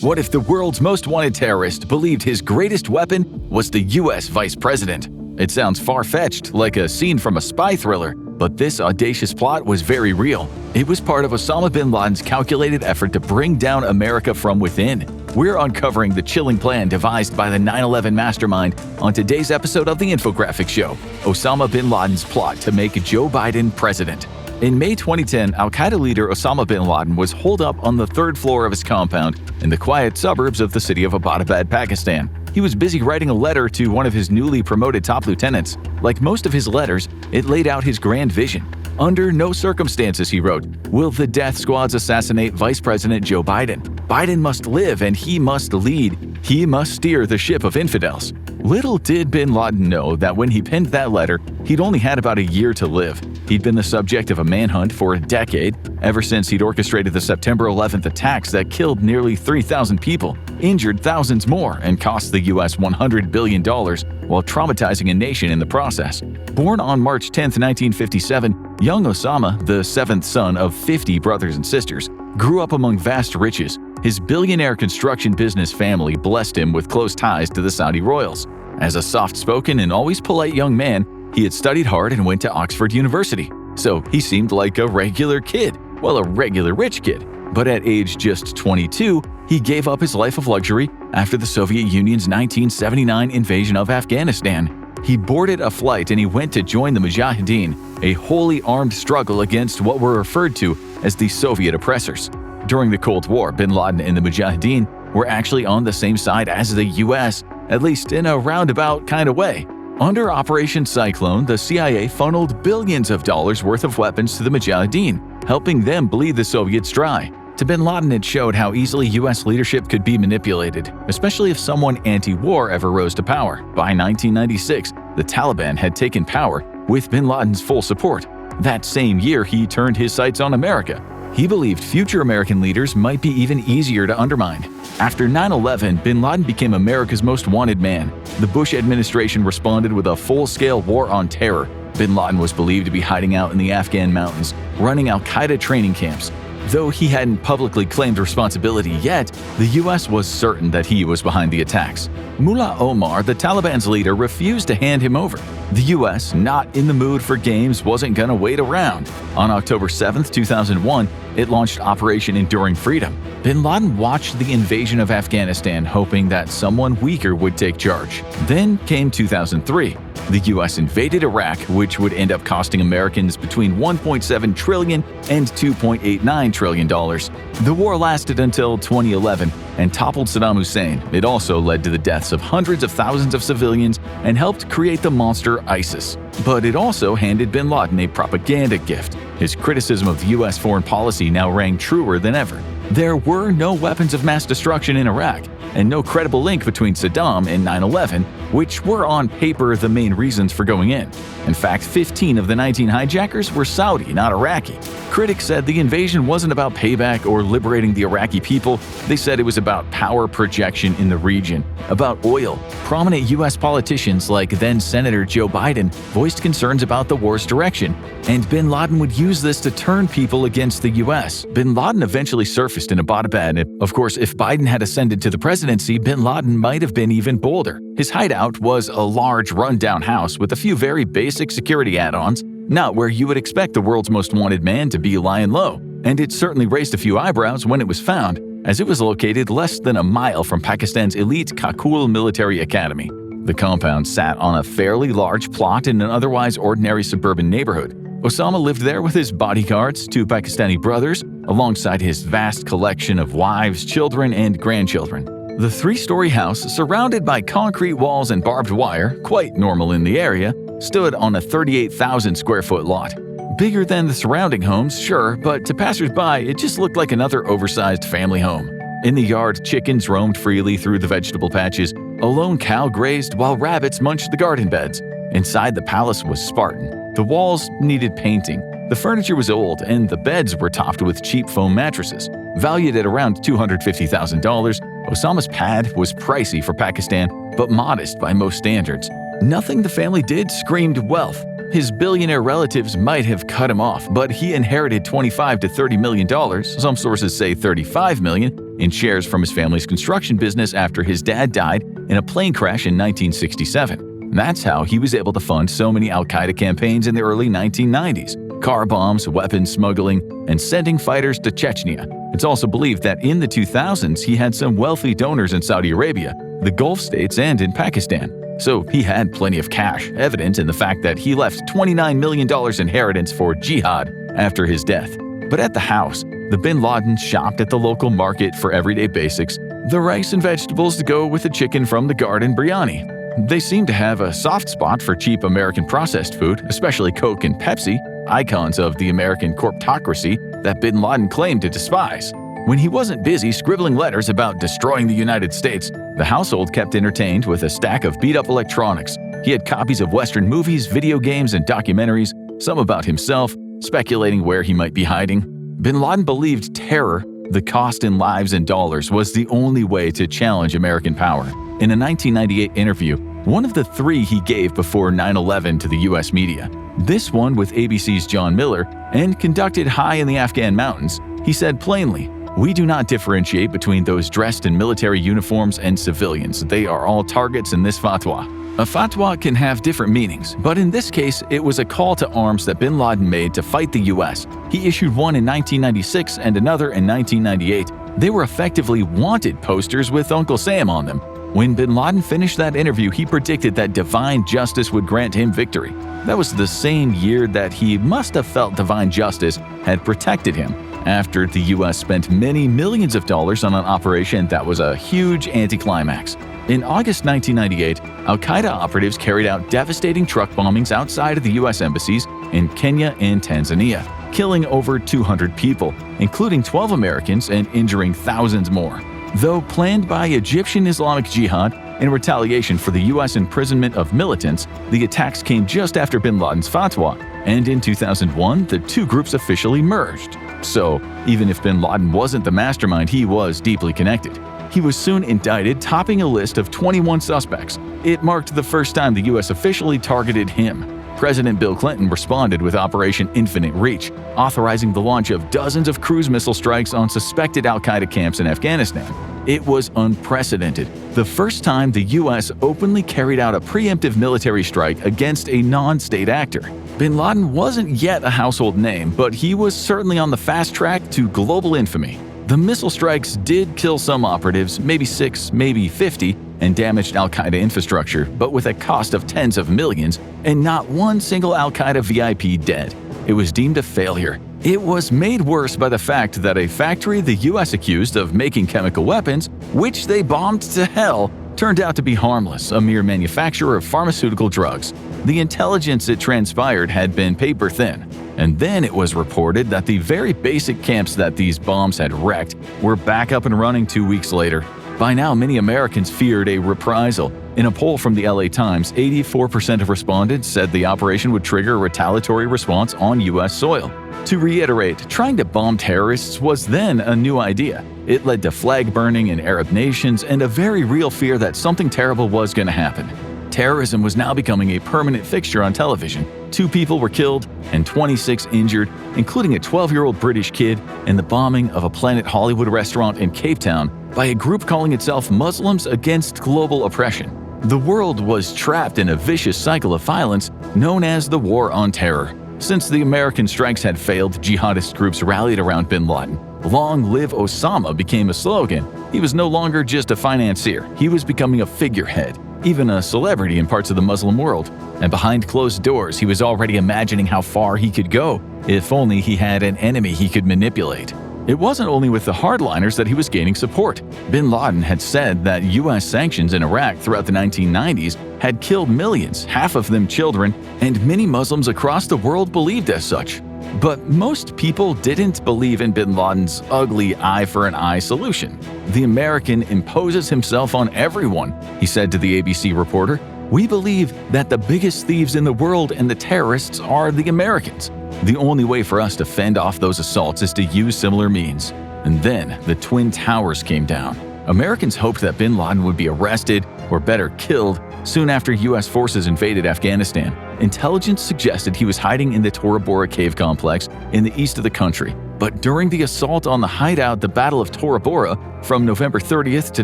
What if the world's most wanted terrorist believed his greatest weapon was the US vice president? It sounds far-fetched, like a scene from a spy thriller, but this audacious plot was very real. It was part of Osama bin Laden's calculated effort to bring down America from within. We're uncovering the chilling plan devised by the 9/11 mastermind on today's episode of the Infographics Show, Osama bin Laden's plot to make Joe Biden president. In May 2010, al-Qaeda leader Osama bin Laden was holed up on the third floor of his compound in the quiet suburbs of the city of Abbottabad, Pakistan. He was busy writing a letter to one of his newly promoted top lieutenants. Like most of his letters, it laid out his grand vision. Under no circumstances, he wrote, will the death squads assassinate Vice President Joe Biden. Biden must live and he must lead. He must steer the ship of infidels. Little did bin Laden know that when he penned that letter, he'd only had about a year to live. He'd been the subject of a manhunt for a decade, ever since he'd orchestrated the September 11th attacks that killed nearly 3,000 people, injured thousands more, and cost the US $100 billion while traumatizing a nation in the process. Born on March 10, 1957, young Osama, the seventh son of 50 brothers and sisters, grew up among vast riches. His billionaire construction business family blessed him with close ties to the Saudi royals. As a soft-spoken and always polite young man, he had studied hard and went to Oxford University. So he seemed like a regular kid, well, a regular rich kid. But at age just 22, he gave up his life of luxury after the Soviet Union's 1979 invasion of Afghanistan. He boarded a flight and he went to join the Mujahideen, a wholly armed struggle against what were referred to as the Soviet oppressors. During the Cold War, bin Laden and the Mujahideen were actually on the same side as the US, at least in a roundabout kind of way. Under Operation Cyclone, the CIA funneled billions of dollars worth of weapons to the Mujahideen, helping them bleed the Soviets dry. To bin Laden, it showed how easily US leadership could be manipulated, especially if someone anti-war ever rose to power. By 1996, the Taliban had taken power with bin Laden's full support. That same year, he turned his sights on America. He believed future American leaders might be even easier to undermine. After 9/11, bin Laden became America's most wanted man. The Bush administration responded with a full-scale war on terror. Bin Laden was believed to be hiding out in the Afghan mountains, running al-Qaeda training camps. Though he hadn't publicly claimed responsibility yet, the US was certain that he was behind the attacks. Mullah Omar, the Taliban's leader, refused to hand him over. The US, not in the mood for games, wasn't gonna wait around. On October 7, 2001, it launched Operation Enduring Freedom. Bin Laden watched the invasion of Afghanistan, hoping that someone weaker would take charge. Then came 2003. The US invaded Iraq, which would end up costing Americans between $1.7 trillion and $2.89 trillion. The war lasted until 2011 and toppled Saddam Hussein. It also led to the deaths of hundreds of thousands of civilians and helped create the monster ISIS. But it also handed bin Laden a propaganda gift. His criticism of US foreign policy now rang truer than ever. There were no weapons of mass destruction in Iraq, and no credible link between Saddam and 9/11, which were on paper the main reasons for going in. In fact, 15 of the 19 hijackers were Saudi, not Iraqi. Critics said the invasion wasn't about payback or liberating the Iraqi people. They said it was about power projection in the region, about oil. Prominent US politicians like then-Senator Joe Biden voiced concerns about the war's direction, and bin Laden would use this to turn people against the US. Bin Laden eventually surfaced in Abbottabad. Of course, if Biden had ascended to the presidency, bin Laden might have been even bolder. His hideout was a large, run-down house with a few very basic security add-ons, not where you would expect the world's most wanted man to be lying low. And it certainly raised a few eyebrows when it was found, as it was located less than a mile from Pakistan's elite Kakul military academy. The compound sat on a fairly large plot in an otherwise ordinary suburban neighborhood. Osama lived there with his bodyguards, 2 Pakistani brothers, alongside his vast collection of wives, children, and grandchildren. The 3-story house, surrounded by concrete walls and barbed wire, quite normal in the area, stood on a 38,000-square-foot lot. Bigger than the surrounding homes, sure, but to passersby, it just looked like another oversized family home. In the yard, chickens roamed freely through the vegetable patches, a lone cow grazed while rabbits munched the garden beds. Inside, the palace was Spartan. The walls needed painting. The furniture was old, and the beds were topped with cheap foam mattresses. Valued at around $250,000, Osama's pad was pricey for Pakistan, but modest by most standards. Nothing the family did screamed wealth. His billionaire relatives might have cut him off, but he inherited $25 to $30 million, some sources say $35 million, in shares from his family's construction business after his dad died in a plane crash in 1967. That's how he was able to fund so many al-Qaeda campaigns in the early 1990s: car bombs, weapons smuggling, and sending fighters to Chechnya. It's also believed that in the 2000s he had some wealthy donors in Saudi Arabia, the Gulf states, and in Pakistan. So he had plenty of cash, evident in the fact that he left $29 million inheritance for jihad after his death. But at the house, the bin Ladens shopped at the local market for everyday basics, the rice and vegetables to go with the chicken from the garden biryani. They seemed to have a soft spot for cheap American processed food, especially Coke and Pepsi, icons of the American corptocracy that bin Laden claimed to despise. When he wasn't busy scribbling letters about destroying the United States, the household kept entertained with a stack of beat-up electronics. He had copies of Western movies, video games, and documentaries, some about himself, speculating where he might be hiding. Bin Laden believed terror, the cost in lives and dollars, was the only way to challenge American power. In a 1998 interview, one of the three he gave before 9/11 to the U.S. media, this one with ABC's John Miller, and conducted high in the Afghan mountains, he said plainly, "We do not differentiate between those dressed in military uniforms and civilians. They are all targets in this fatwa." A fatwa can have different meanings, but in this case, it was a call to arms that bin Laden made to fight the U.S. He issued one in 1996 and another in 1998. They were effectively wanted posters with Uncle Sam on them. When bin Laden finished that interview, he predicted that divine justice would grant him victory. That was the same year that he must have felt divine justice had protected him, after the U.S. spent many millions of dollars on an operation that was a huge anticlimax. In August 1998, al-Qaeda operatives carried out devastating truck bombings outside of the U.S. embassies in Kenya and Tanzania, killing over 200 people, including 12 Americans, and injuring thousands more. Though planned by Egyptian Islamic Jihad in retaliation for the U.S. imprisonment of militants, the attacks came just after bin Laden's fatwa, and in 2001, the two groups officially merged. So, even if bin Laden wasn't the mastermind, he was deeply connected. He was soon indicted, topping a list of 21 suspects. It marked the first time the U.S. officially targeted him. President Bill Clinton responded with Operation Infinite Reach, authorizing the launch of dozens of cruise missile strikes on suspected al-Qaeda camps in Afghanistan. It was unprecedented, the first time the U.S. openly carried out a preemptive military strike against a non-state actor. Bin Laden wasn't yet a household name, but he was certainly on the fast track to global infamy. The missile strikes did kill some operatives, maybe 6, maybe 50, and damaged al-Qaeda infrastructure, but with a cost of tens of millions, and not one single al-Qaeda VIP dead. It was deemed a failure. It was made worse by the fact that a factory the U.S. accused of making chemical weapons, which they bombed to hell, turned out to be harmless, a mere manufacturer of pharmaceutical drugs. The intelligence it transpired had been paper thin. And then it was reported that the very basic camps that these bombs had wrecked were back up and running 2 weeks later. By now, many Americans feared a reprisal. In a poll from the LA Times, 84% of respondents said the operation would trigger a retaliatory response on U.S. soil. To reiterate, trying to bomb terrorists was then a new idea. It led to flag burning in Arab nations and a very real fear that something terrible was going to happen. Terrorism was now becoming a permanent fixture on television. 2 people were killed and 26 injured, including a 12-year-old British kid, in the bombing of a Planet Hollywood restaurant in Cape Town by a group calling itself Muslims Against Global Oppression. The world was trapped in a vicious cycle of violence known as the War on Terror. Since the American strikes had failed, jihadist groups rallied around bin Laden. "Long live Osama" became a slogan. He was no longer just a financier, he was becoming a figurehead, even a celebrity in parts of the Muslim world. And behind closed doors, he was already imagining how far he could go, if only he had an enemy he could manipulate. It wasn't only with the hardliners that he was gaining support. Bin Laden had said that U.S. sanctions in Iraq throughout the 1990s had killed millions, half of them children, and many Muslims across the world believed as such. But most people didn't believe in bin Laden's ugly eye-for-an-eye solution. "The American imposes himself on everyone," he said to the ABC reporter. "We believe that the biggest thieves in the world and the terrorists are the Americans. The only way for us to fend off those assaults is to use similar means." And then the Twin Towers came down. Americans hoped that bin Laden would be arrested, or better, killed, soon after U.S. forces invaded Afghanistan. Intelligence suggested he was hiding in the Tora Bora cave complex in the east of the country. But during the assault on the hideout, the Battle of Tora Bora, from November 30th to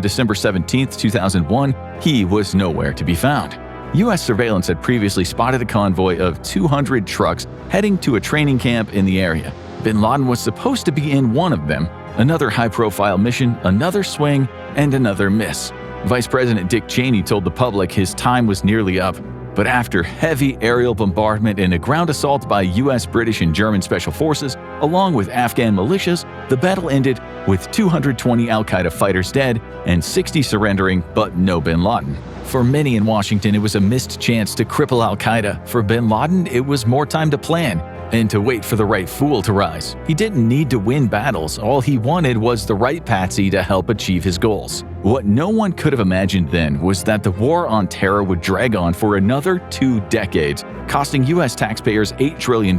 December 17th, 2001, he was nowhere to be found. U.S. surveillance had previously spotted a convoy of 200 trucks heading to a training camp in the area. Bin Laden was supposed to be in one of them. Another high-profile mission, another swing, and another miss. Vice President Dick Cheney told the public his time was nearly up. But after heavy aerial bombardment and a ground assault by U.S., British, and German special forces, along with Afghan militias, the battle ended with 220 al-Qaeda fighters dead and 60 surrendering, but no bin Laden. For many in Washington, it was a missed chance to cripple al-Qaeda. For bin Laden, it was more time to plan and to wait for the right fool to rise. He didn't need to win battles. All he wanted was the right patsy to help achieve his goals. What no one could have imagined then was that the war on terror would drag on for another 2 decades, costing U.S. taxpayers $8 trillion,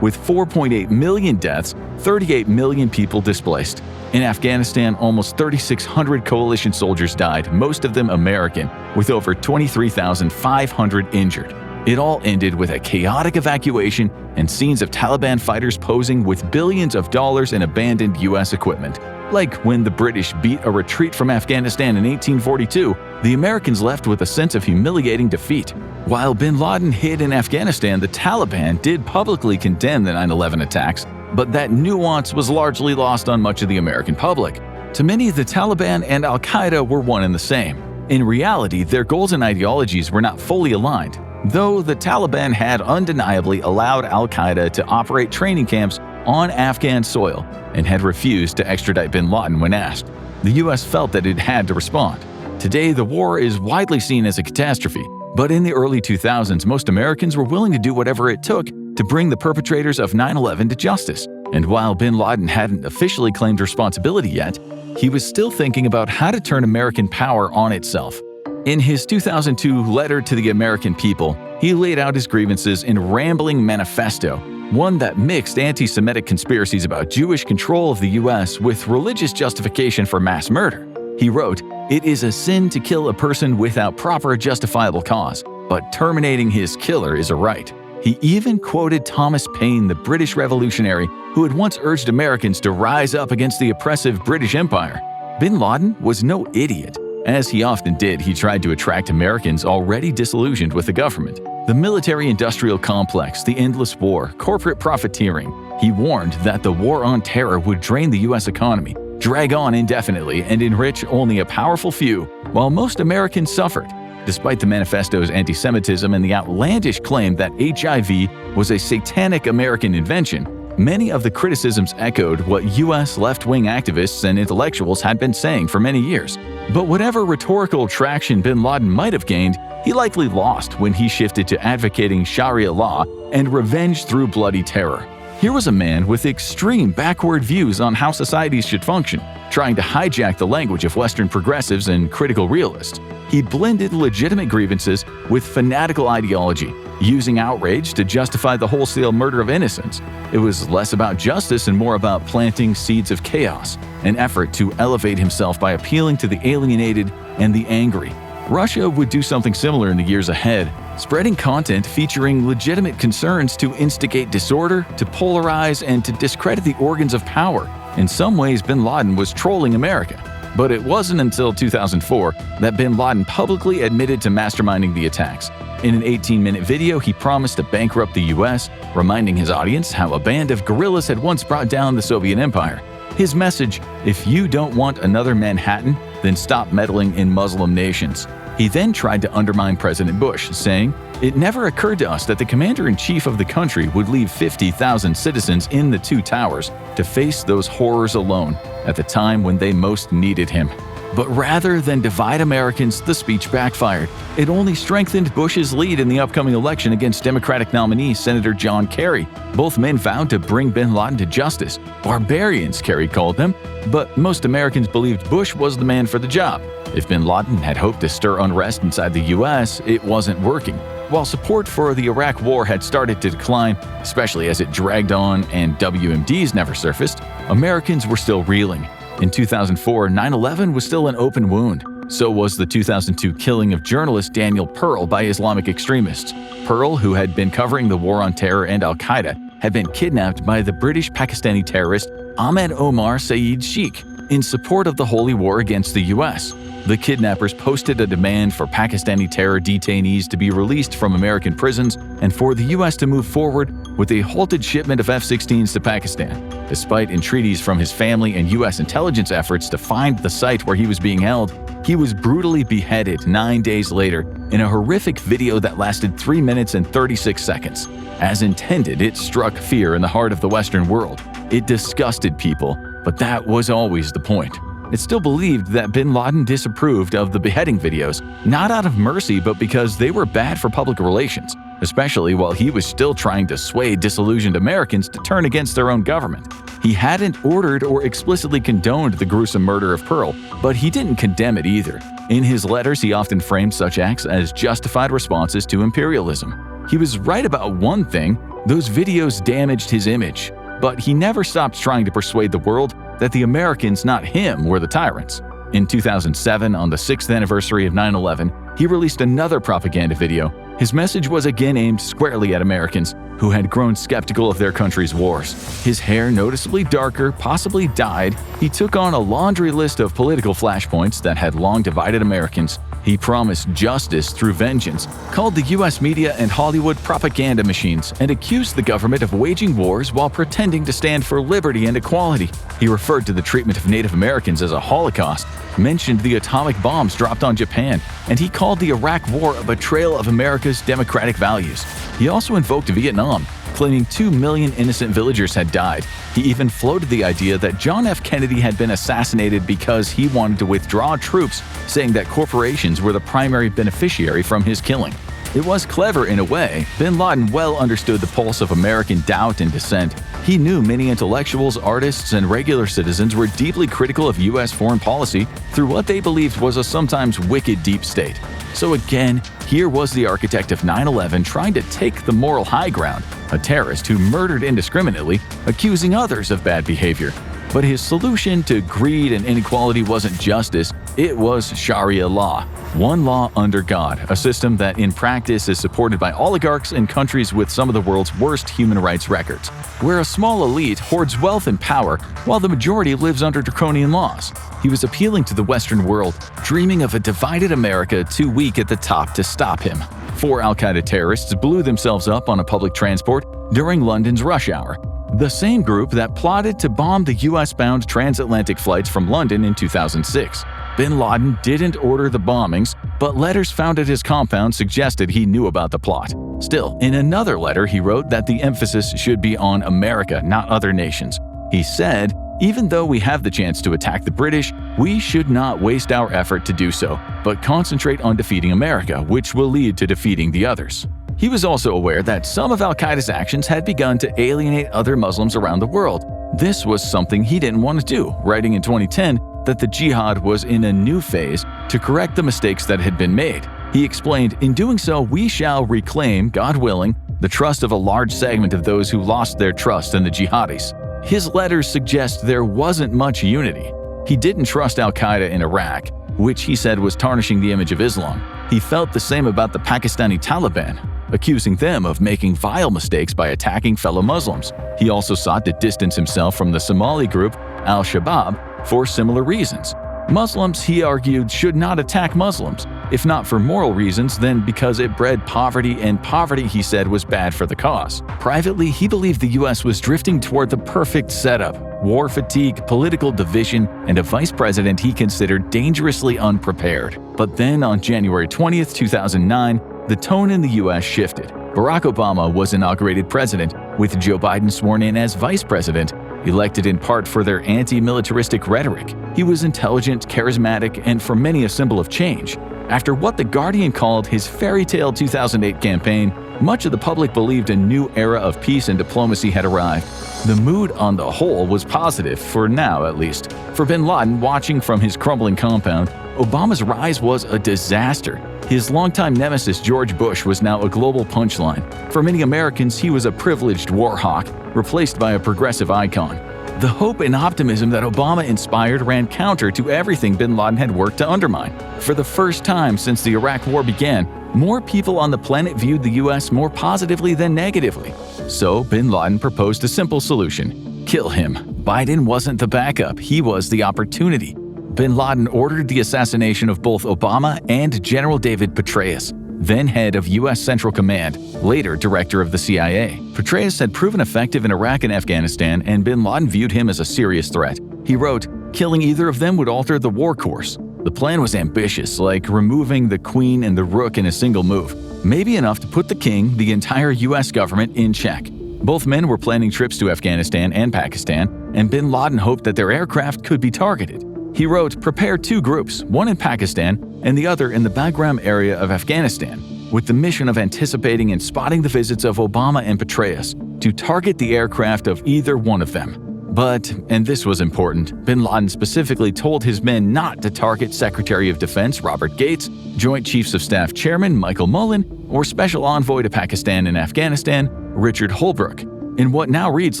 with 4.8 million deaths, 38 million people displaced. In Afghanistan, almost 3,600 coalition soldiers died, most of them American, with over 23,500 injured. It all ended with a chaotic evacuation and scenes of Taliban fighters posing with billions of dollars in abandoned U.S. equipment. Like when the British beat a retreat from Afghanistan in 1842, the Americans left with a sense of humiliating defeat. While bin Laden hid in Afghanistan, the Taliban did publicly condemn the 9/11 attacks, but that nuance was largely lost on much of the American public. To many, the Taliban and al-Qaeda were one and the same. In reality, their goals and ideologies were not fully aligned. Though the Taliban had undeniably allowed al-Qaeda to operate training camps on Afghan soil and had refused to extradite bin Laden when asked, the U.S. felt that it had to respond. Today, the war is widely seen as a catastrophe, but in the early 2000s, most Americans were willing to do whatever it took to bring the perpetrators of 9/11 to justice. And while bin Laden hadn't officially claimed responsibility yet, he was still thinking about how to turn American power on itself. In his 2002 letter to the American people, he laid out his grievances in a rambling manifesto, one that mixed anti-Semitic conspiracies about Jewish control of the U.S. with religious justification for mass murder. He wrote, "It is a sin to kill a person without proper justifiable cause, but terminating his killer is a right." He even quoted Thomas Paine, the British revolutionary who had once urged Americans to rise up against the oppressive British Empire. Bin Laden was no idiot. As he often did, he tried to attract Americans already disillusioned with the government. The military-industrial complex, the endless war, corporate profiteering. He warned that the war on terror would drain the U.S. economy, drag on indefinitely, and enrich only a powerful few, while most Americans suffered. Despite the manifesto's anti-Semitism and the outlandish claim that HIV was a satanic American invention, many of the criticisms echoed what U.S. left-wing activists and intellectuals had been saying for many years. But whatever rhetorical traction bin Laden might have gained, he likely lost when he shifted to advocating Sharia law and revenge through bloody terror. Here was a man with extreme backward views on how societies should function, trying to hijack the language of Western progressives and critical realists. He blended legitimate grievances with fanatical ideology, using outrage to justify the wholesale murder of innocents. It was less about justice and more about planting seeds of chaos, an effort to elevate himself by appealing to the alienated and the angry. Russia would do something similar in the years ahead, spreading content featuring legitimate concerns to instigate disorder, to polarize, and to discredit the organs of power. In some ways, bin Laden was trolling America. But it wasn't until 2004 that bin Laden publicly admitted to masterminding the attacks. In an 18-minute video, he promised to bankrupt the U.S., reminding his audience how a band of guerrillas had once brought down the Soviet Empire. His message, "If you don't want another Manhattan, then stop meddling in Muslim nations." He then tried to undermine President Bush, saying, "It never occurred to us that the commander-in-chief of the country would leave 50,000 citizens in the two towers to face those horrors alone at the time when they most needed him." But rather than divide Americans, the speech backfired. It only strengthened Bush's lead in the upcoming election against Democratic nominee Senator John Kerry. Both men vowed to bring bin Laden to justice. Barbarians, Kerry called them. But most Americans believed Bush was the man for the job. If bin Laden had hoped to stir unrest inside the U.S., it wasn't working. While support for the Iraq War had started to decline, especially as it dragged on and WMDs never surfaced, Americans were still reeling. In 2004, 9/11 was still an open wound. So was the 2002 killing of journalist Daniel Pearl by Islamic extremists. Pearl, who had been covering the war on terror and al-Qaeda, had been kidnapped by the British Pakistani terrorist Ahmed Omar Saeed Sheikh in support of the holy war against the US. The kidnappers posted a demand for Pakistani terror detainees to be released from American prisons and for the US to move forward with a halted shipment of F-16s to Pakistan. Despite entreaties from his family and US intelligence efforts to find the site where he was being held, he was brutally beheaded 9 days later in a horrific video that lasted 3 minutes and 36 seconds. As intended, it struck fear in the heart of the Western world. It disgusted people, but that was always the point. It's still believed that bin Laden disapproved of the beheading videos, not out of mercy but because they were bad for public relations, especially while he was still trying to sway disillusioned Americans to turn against their own government. He hadn't ordered or explicitly condoned the gruesome murder of Pearl, but he didn't condemn it either. In his letters, he often framed such acts as justified responses to imperialism. He was right about one thing: those videos damaged his image. But he never stopped trying to persuade the world that the Americans, not him, were the tyrants. In 2007, on the 6th anniversary of 9/11, he released another propaganda video. His message was again aimed squarely at Americans who had grown skeptical of their country's wars. His hair noticeably darker, possibly dyed, he took on a laundry list of political flashpoints that had long divided Americans. He promised justice through vengeance, called the US media and Hollywood propaganda machines, and accused the government of waging wars while pretending to stand for liberty and equality. He referred to the treatment of Native Americans as a Holocaust, mentioned the atomic bombs dropped on Japan, and he called the Iraq War a betrayal of America's democratic values. He also invoked Vietnam, claiming 2 million innocent villagers had died. He even floated the idea that John F. Kennedy had been assassinated because he wanted to withdraw troops, saying that corporations were the primary beneficiary from his killing. It was clever in a way. Bin Laden well understood the pulse of American doubt and dissent. He knew many intellectuals, artists, and regular citizens were deeply critical of US foreign policy through what they believed was a sometimes wicked deep state. So again, here was the architect of 9/11 trying to take the moral high ground, a terrorist who murdered indiscriminately, accusing others of bad behavior. But his solution to greed and inequality wasn't justice, it was Sharia law. One law under God, a system that in practice is supported by oligarchs in countries with some of the world's worst human rights records, where a small elite hoards wealth and power while the majority lives under draconian laws. He was appealing to the Western world, dreaming of a divided America too weak at the top to stop him. 4 al-Qaeda terrorists blew themselves up on a public transport during London's rush hour. The same group that plotted to bomb the US-bound transatlantic flights from London in 2006. Bin Laden didn't order the bombings, but letters found at his compound suggested he knew about the plot. Still, in another letter he wrote that the emphasis should be on America, not other nations. He said, "Even though we have the chance to attack the British, we should not waste our effort to do so, but concentrate on defeating America, which will lead to defeating the others." He was also aware that some of al-Qaeda's actions had begun to alienate other Muslims around the world. This was something he didn't want to do, writing in 2010 that the jihad was in a new phase to correct the mistakes that had been made. He explained, "In doing so, we shall reclaim, God willing, the trust of a large segment of those who lost their trust in the jihadis." His letters suggest there wasn't much unity. He didn't trust al-Qaeda in Iraq, which he said was tarnishing the image of Islam. He felt the same about the Pakistani Taliban, accusing them of making vile mistakes by attacking fellow Muslims. He also sought to distance himself from the Somali group al-Shabaab for similar reasons. Muslims, he argued, should not attack Muslims, if not for moral reasons, then because it bred poverty, and poverty, he said, was bad for the cause. Privately, he believed the US was drifting toward the perfect setup: war fatigue, political division, and a vice president he considered dangerously unprepared. But then on January 20th, 2009, the tone in the US shifted. Barack Obama was inaugurated president, with Joe Biden sworn in as vice president, elected in part for their anti-militaristic rhetoric. He was intelligent, charismatic, and for many a symbol of change. After what The Guardian called his fairy tale 2008 campaign, much of the public believed a new era of peace and diplomacy had arrived. The mood on the whole was positive, for now at least. For bin Laden, watching from his crumbling compound, Obama's rise was a disaster. His longtime nemesis George Bush was now a global punchline. For many Americans, he was a privileged war hawk, replaced by a progressive icon. The hope and optimism that Obama inspired ran counter to everything bin Laden had worked to undermine. For the first time since the Iraq War began, more people on the planet viewed the US more positively than negatively. So bin Laden proposed a simple solution: kill him. Biden wasn't the backup, he was the opportunity. Bin Laden ordered the assassination of both Obama and General David Petraeus, then head of U.S. Central Command, later director of the CIA. Petraeus had proven effective in Iraq and Afghanistan, and bin Laden viewed him as a serious threat. He wrote, "Killing either of them would alter the war course." The plan was ambitious, like removing the Queen and the Rook in a single move, maybe enough to put the King, the entire U.S. government, in check. Both men were planning trips to Afghanistan and Pakistan, and bin Laden hoped that their aircraft could be targeted. He wrote, "Prepare two groups, one in Pakistan and the other in the Bagram area of Afghanistan, with the mission of anticipating and spotting the visits of Obama and Petraeus, to target the aircraft of either one of them." But, and this was important, bin Laden specifically told his men not to target Secretary of Defense Robert Gates, Joint Chiefs of Staff Chairman Michael Mullen, or Special Envoy to Pakistan and Afghanistan Richard Holbrooke. In what now reads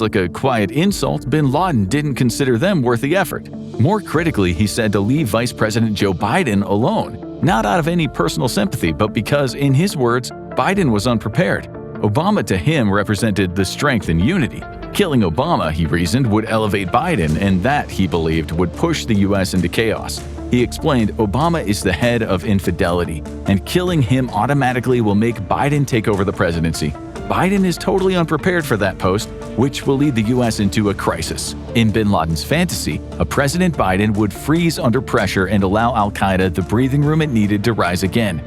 like a quiet insult, bin Laden didn't consider them worth the effort. More critically, he said to leave Vice President Joe Biden alone, not out of any personal sympathy, but because, in his words, Biden was unprepared. Obama to him represented the strength and unity. Killing Obama, he reasoned, would elevate Biden, and that, he believed, would push the U.S. into chaos. He explained, Obama is the head of infidelity, and killing him automatically will make Biden take over the presidency. Biden is totally unprepared for that post, which will lead the U.S. into a crisis. In bin Laden's fantasy, a President Biden would freeze under pressure and allow al-Qaeda the breathing room it needed to rise again.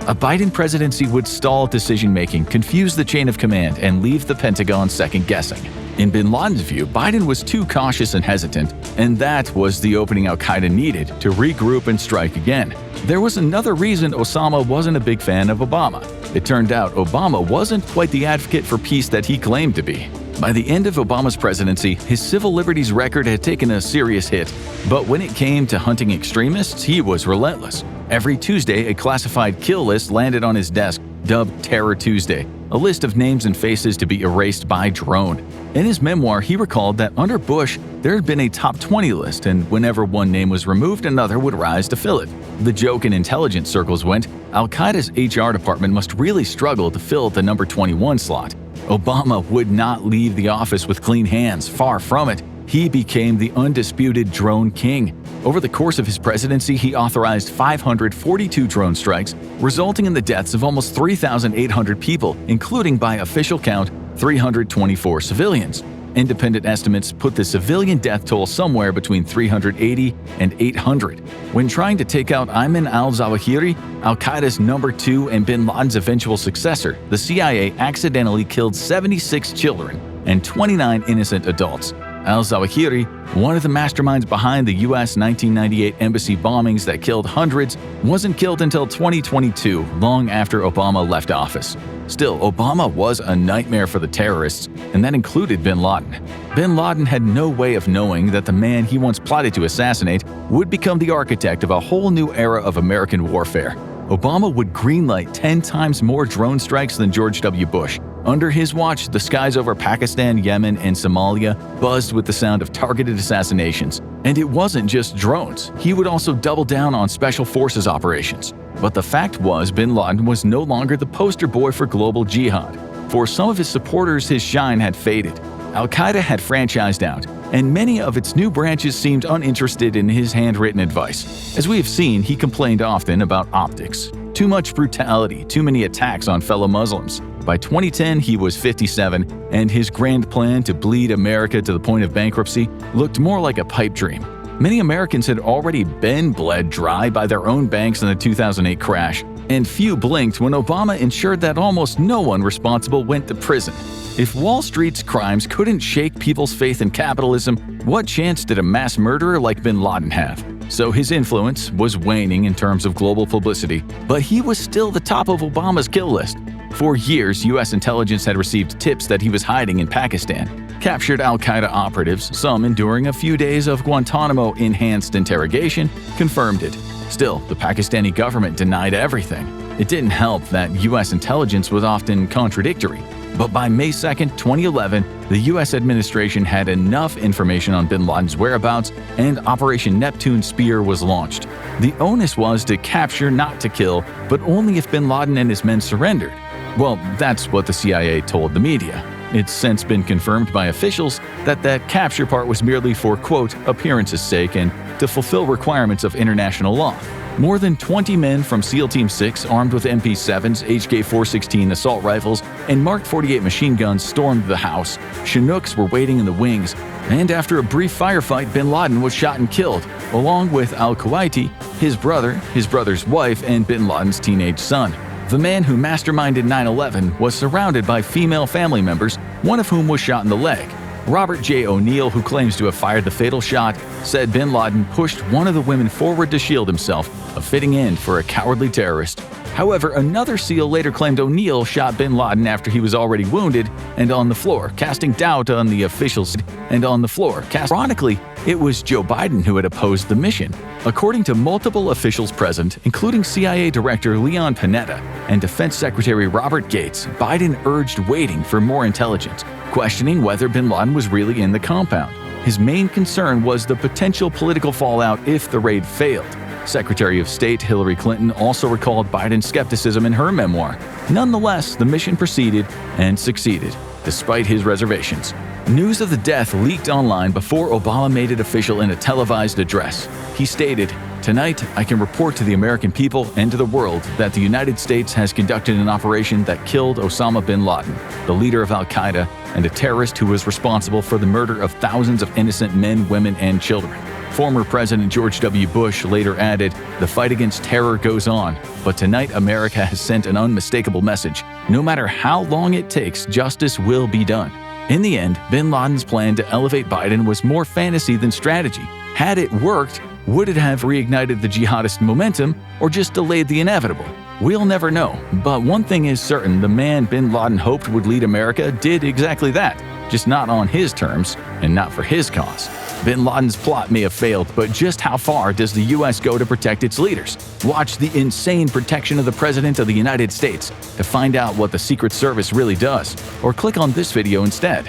A Biden presidency would stall decision-making, confuse the chain of command, and leave the Pentagon second-guessing. In bin Laden's view, Biden was too cautious and hesitant, and that was the opening al-Qaeda needed to regroup and strike again. There was another reason Osama wasn't a big fan of Obama. It turned out Obama wasn't quite the advocate for peace that he claimed to be. By the end of Obama's presidency, his civil liberties record had taken a serious hit, but when it came to hunting extremists, he was relentless. Every Tuesday, a classified kill list landed on his desk, dubbed Terror Tuesday, a list of names and faces to be erased by drone. In his memoir, he recalled that under Bush, there had been a top 20 list, and whenever one name was removed, another would rise to fill it. The joke in intelligence circles went, al-Qaeda's HR department must really struggle to fill the number 21 slot. Obama would not leave the office with clean hands, far from it. He became the undisputed drone king. Over the course of his presidency, he authorized 542 drone strikes, resulting in the deaths of almost 3,800 people, including, by official count, 324 civilians. Independent estimates put the civilian death toll somewhere between 380 and 800. When trying to take out Ayman al-Zawahiri, al-Qaeda's number 2 and bin Laden's eventual successor, the CIA accidentally killed 76 children and 29 innocent adults. Al-Zawahiri, one of the masterminds behind the U.S. 1998 embassy bombings that killed hundreds, wasn't killed until 2022, long after Obama left office. Still, Obama was a nightmare for the terrorists, and that included bin Laden. Bin Laden had no way of knowing that the man he once plotted to assassinate would become the architect of a whole new era of American warfare. Obama would greenlight 10 times more drone strikes than George W. Bush. Under his watch, the skies over Pakistan, Yemen, and Somalia buzzed with the sound of targeted assassinations. And it wasn't just drones. He would also double down on special forces operations. But the fact was, bin Laden was no longer the poster boy for global jihad. For some of his supporters, his shine had faded. Al-Qaeda had franchised out, and many of its new branches seemed uninterested in his handwritten advice. As we have seen, he complained often about optics. Too much brutality, too many attacks on fellow Muslims. By 2010, he was 57, and his grand plan to bleed America to the point of bankruptcy looked more like a pipe dream. Many Americans had already been bled dry by their own banks in the 2008 crash, and few blinked when Obama ensured that almost no one responsible went to prison. If Wall Street's crimes couldn't shake people's faith in capitalism, what chance did a mass murderer like bin Laden have? So his influence was waning in terms of global publicity, but he was still the top of Obama's kill list. For years, U.S. intelligence had received tips that he was hiding in Pakistan. Captured al-Qaeda operatives, some enduring a few days of Guantanamo-enhanced interrogation, confirmed it. Still, the Pakistani government denied everything. It didn't help that U.S. intelligence was often contradictory. But by May 2, 2011, the U.S. administration had enough information on bin Laden's whereabouts, and Operation Neptune Spear was launched. The onus was to capture, not to kill, but only if bin Laden and his men surrendered. Well, that's what the CIA told the media. It's since been confirmed by officials that that capture part was merely for, quote, appearance's sake and to fulfill requirements of international law. More than 20 men from SEAL Team 6, armed with MP7s, HK-416 assault rifles, and Mark 48 machine guns, stormed the house. Chinooks were waiting in the wings, and after a brief firefight, bin Laden was shot and killed, along with al-Qaeda, his brother's wife, and bin Laden's teenage son. The man who masterminded 9/11 was surrounded by female family members, one of whom was shot in the leg. Robert J. O'Neill, who claims to have fired the fatal shot, said bin Laden pushed one of the women forward to shield himself, a fitting end for a cowardly terrorist. However, another SEAL later claimed O'Neill shot bin Laden after he was already wounded and on the floor, casting doubt on the officials. Ironically, it was Joe Biden who had opposed the mission. According to multiple officials present, including CIA Director Leon Panetta and Defense Secretary Robert Gates, Biden urged waiting for more intelligence, questioning whether bin Laden was really in the compound. His main concern was the potential political fallout if the raid failed. Secretary of State Hillary Clinton also recalled Biden's skepticism in her memoir. Nonetheless, the mission proceeded and succeeded, despite his reservations. News of the death leaked online before Obama made it official in a televised address. He stated, "Tonight, I can report to the American people and to the world that the United States has conducted an operation that killed Osama bin Laden, the leader of al-Qaeda and a terrorist who was responsible for the murder of thousands of innocent men, women, and children." Former President George W. Bush later added, "The fight against terror goes on, but tonight America has sent an unmistakable message. No matter how long it takes, justice will be done." In the end, bin Laden's plan to elevate Biden was more fantasy than strategy. Had it worked, would it have reignited the jihadist momentum or just delayed the inevitable? We'll never know, but one thing is certain: the man bin Laden hoped would lead America did exactly that, just not on his terms and not for his cause. Bin Laden's plot may have failed, but just how far does the U.S. go to protect its leaders? Watch the insane protection of the President of the United States to find out what the Secret Service really does, or click on this video instead.